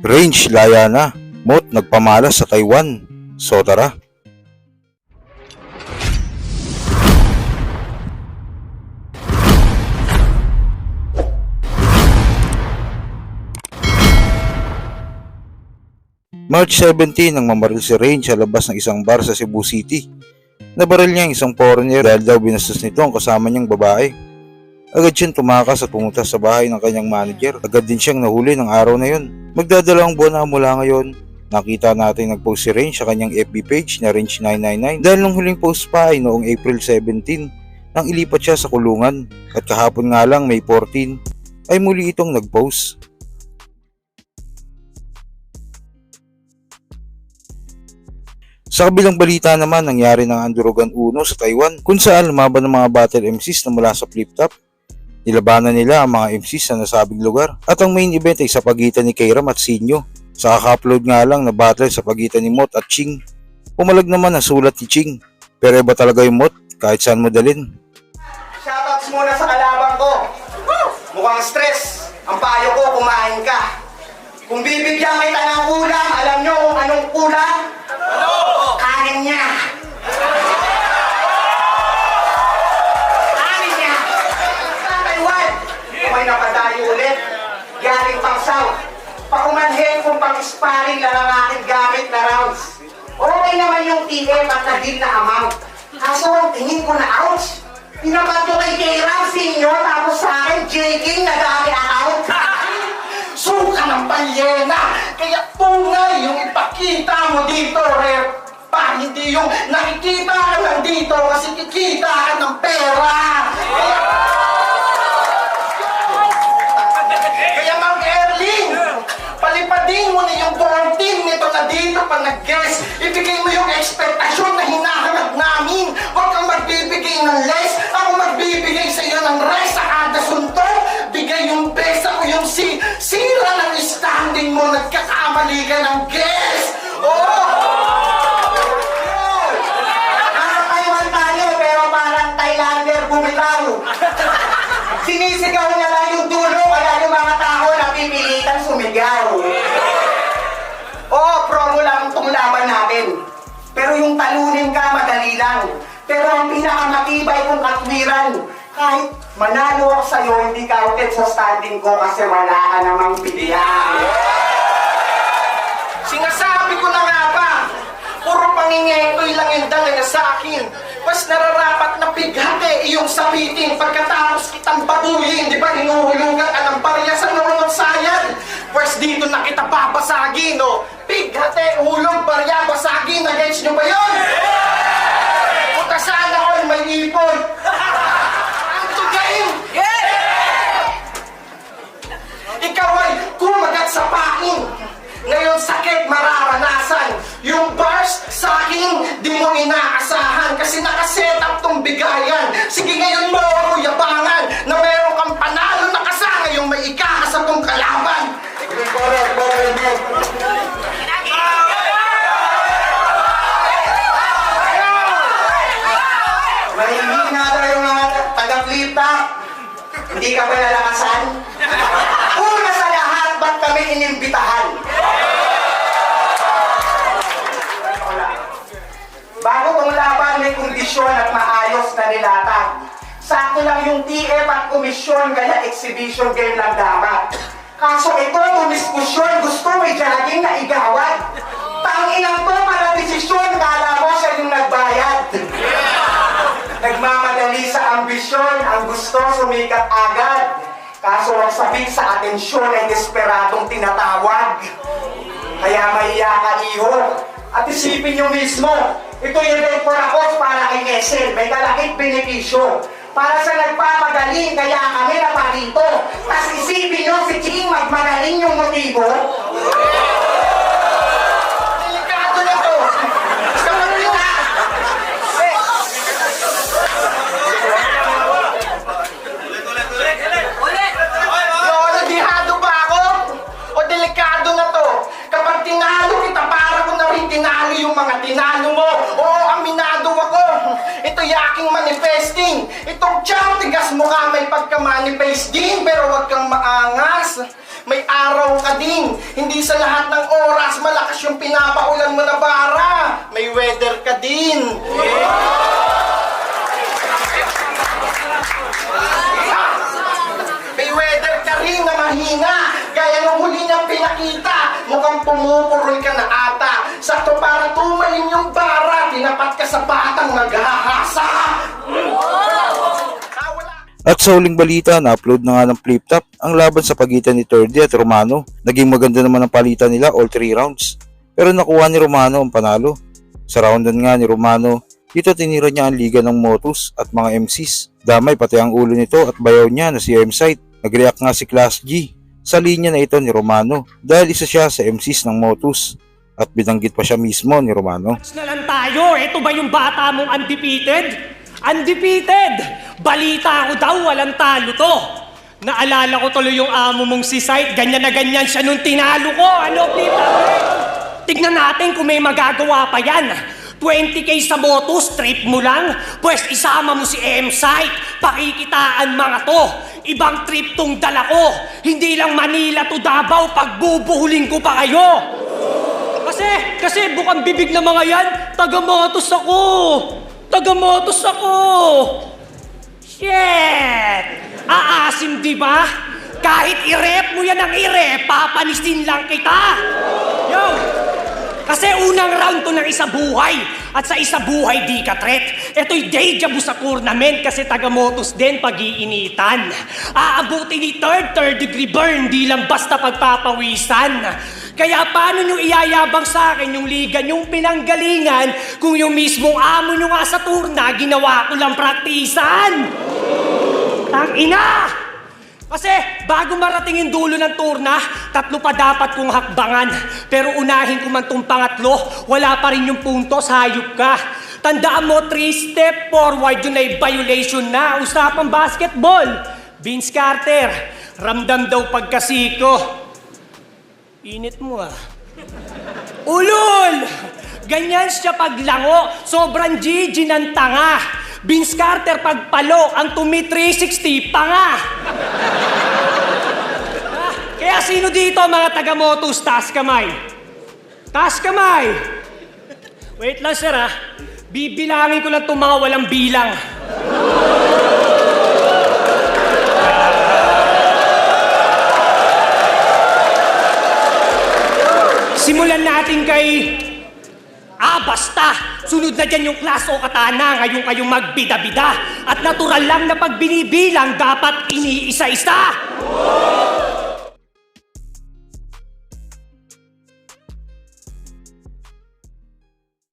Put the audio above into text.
Range laya na, Mot nagpamalas sa Taiwan. So tara. March 17 nang mamaril si Range sa labas ng isang bar sa Cebu City. Nabaril niya ang isang foreigner dahil daw binastos nito ang kasama niyang babae. Agad siyang tumakas at pumunta sa bahay ng kanyang manager. Agad din siyang nahuli ng araw na yun. Magdadalawang buwan na mula ngayon, nakita natin nag-post si Range sa kanyang FB page na Range 999 dahil nung huling post pa ay noong April 17 nang ilipat siya sa kulungan at kahapon nga lang May 14 ay muli itong nag-post. Sa kabilang balita naman, nangyari ng Andurugan 1 sa Taiwan kung saan lumaban ng mga battle MCs na mula sa Flip Top. Nilabanan nila ang mga MCs sa nasabing lugar at ang main event ay sa pagitan ni Kairam at Sinyo. Sa kaka-upload nga lang na battle sa pagitan ni Mot at Ching. Pumalag naman ang sulat ni Ching, pero iba talaga yung Mot kahit saan mo dalin. Shoutouts muna sa kalabang ko. Mukhang stress. Ang payo ko, kumain ka. Kung bibigyan kita ng ulam, alam nyo kung anong ulam? Kanin niya. Kanin niya. Sa Taiwan, may napadayo ulit. Galing pang South. Paumanhin kung pang-sparring lang ang aking gamit na rounds. Okay naman yung TM at na-deal na amount. Kaso ang tingin ko na ouch. Pinabat ko kay Kairam, Sinyo, tapos sa akin, JK, nag-aami out. Suka ng balyena. Kaya tunay yung ipakita mo dito, rep. Pa, hindi yung nakikita ka lang dito kasi kikita ka ng pera. Kaya Mang Erling, palipadin mo na yung buong team nito na dito pa nag-guess. Ibigay mo yung expectation na hinahanap namin. Huwag kang magbibigay ng less. Ako magbibigay sa iyo ng rest sa kada suntok. Bigay yung best. Ako yung sira ng standing mo. Nagkakamali ka ng guess. Oh! Nakakaiwan tayo pero parang Thailander bumitaw. Sinisigaw niya lang yung dulo kaya yung mga tao napipilitan sumigaw. Oo, promo lang itong laban natin. Pero yung talunin ka, madali lang. Pero ang pinakamatibay kong katwiran, kahit manalo ako sa'yo, hindi counted sa standing ko kasi wala ka namang pilihan. Sinasabi ko na nga ba, puro pangingetoy lang yung dala sa akin. Mas nararapat na pighati iyong sabitin pagkatapos kitang babuyin. Di ba hinuhulugan ka ng barya sa noong sayad? Pwes dito na kita babasagin, no? Pighati, hulog, barya, basagin. Against nyo ba yun? Puta sana all may ipon. Ang tugain! Ikaw ay kumagat sa pain. Ngayon sakit mararanasan. Yung bars sa akin, di mo inaasahan. Kasi nakaset up tong bigayan. Sige ngayon mo ako yabangan na meron kang panalo na kasama yung may ikakasa tong kalaban. Mahihina daw yung mga taga-flip-top. Hindi ka ba nalakasan? Una sa lahat, ba't kami inimbitahan? Bago kong laban, may kondisyon at maayos na nilatag. Sakto lang yung TF at komisyon, kaya exhibition game lang dapat. Kaso ito, tumiskusyon, gusto may jogging na igawad. Tanginang to para desisyon, kala mo siya yung nagbayad. Nagmamadali sa ambisyon, ang gusto sumikat agad. Kaso ang sabik sa atensyon ay desperadong tinatawag. Kaya mahiya ka, iho. At isipin nyo mismo, ito yung red for a cause para kay Kessel. May kalakit benepisyo. Para sa nagpapagaling, kaya kami naparito. Tapos isipin nyo si Ching magmagaling yung motibo. Delikado na to. Sa mga dihado ba ako? O delikado na to? Kapag tinalo kita, para ko na rin tinalo yung mga tinalo mo. Oo, aminado ako. Ito yaking manifesting. Itong tiyang tigas mukha may pagka-manifest din, pero wag kang maangas. may araw ka din. Hindi sa lahat ng oras malakas yung pinapaulan mo na bara. May weather ka din. May weather ka rin na mahina. Gaya nung huli niyang pinakita, mukhang pumupurol ka na ata. Sakto para tumalin yung bara, tinapat ka sa batang maghahasa. At sa huling balita, na-upload na nga ng Flip Top ang laban sa pagitan ni Turdy at Romano. Naging maganda naman ang palitan nila all 3 rounds. Pero nakuha ni Romano ang panalo. Sa roundan nga ni Romano, dito tinira niya ang liga ng Motus at mga MCs. Damay pati ang ulo nito at bayaw niya na si M-Site. Nag-react nga si Class G sa linya na ito ni Romano dahil isa siya sa MCs ng Motus. At binanggit pa siya mismo ni Romano. Na lang tayo, ito ba yung bata mong undefeated? Undefeated! Balita ko daw, walang talo to. Naalala ko tuloy yung amo mong si Sight, ganyan na ganyan siya nung tinalo ko. Ano, Pita? Tignan natin kung may magagawa pa yan. 20K sa Motus, trip mo lang. Pwes isama mo si M-Sight, pakikitaan mga to. Ibang trip tong dala ko. Hindi lang Manila to Davao, pagbubuhuling ko pa kayo. Kasi bukang bibig na mga yan, taga-Motus ako. Taga-Motus ako. Shit! Aasim, di ba? Kahit i-rep mo yan ang i-rep, papanisin lang kita. Yo! Kasi unang round to ng isa buhay. At sa isa buhay, di ka threat. Ito'y deja vu sa tournament kasi taga-Motus din pag-iinitan. Aabuti ni third degree burn, di lang basta pagpapawisan. Kaya paano nyo iyayabang sa akin yung liga nyong pinanggalingan kung yung mismong amo nyo nga sa turna, ginawa ko lang praktisan? Tangina! Kasi bago marating yung dulo ng turna, 3 pa dapat kong hakbangan. Pero unahin ko man tong pangatlo, wala pa rin yung puntos, hayop ka. Tandaan mo, 3 step forward, yun ay violation na. Usapang basketball. Vince Carter, ramdam daw pagkasiko. Init mo ah. Ulol! Ganyan siya paglango. Sobrang Gigi ng tanga. Vince Carter pagpalo, ang tumi 360, panga. Kaya sino dito mga taga-Motus, taas kamay? Taas kamay! Wait lang sir ah. Bibilangin ko lang itong mga walang bilang. Simulan natin kay... basta! Sunod na dyan yung class o katana. Ngayon kayong magbida-bida. At natural lang na pag binibilang, dapat iniisa-isa.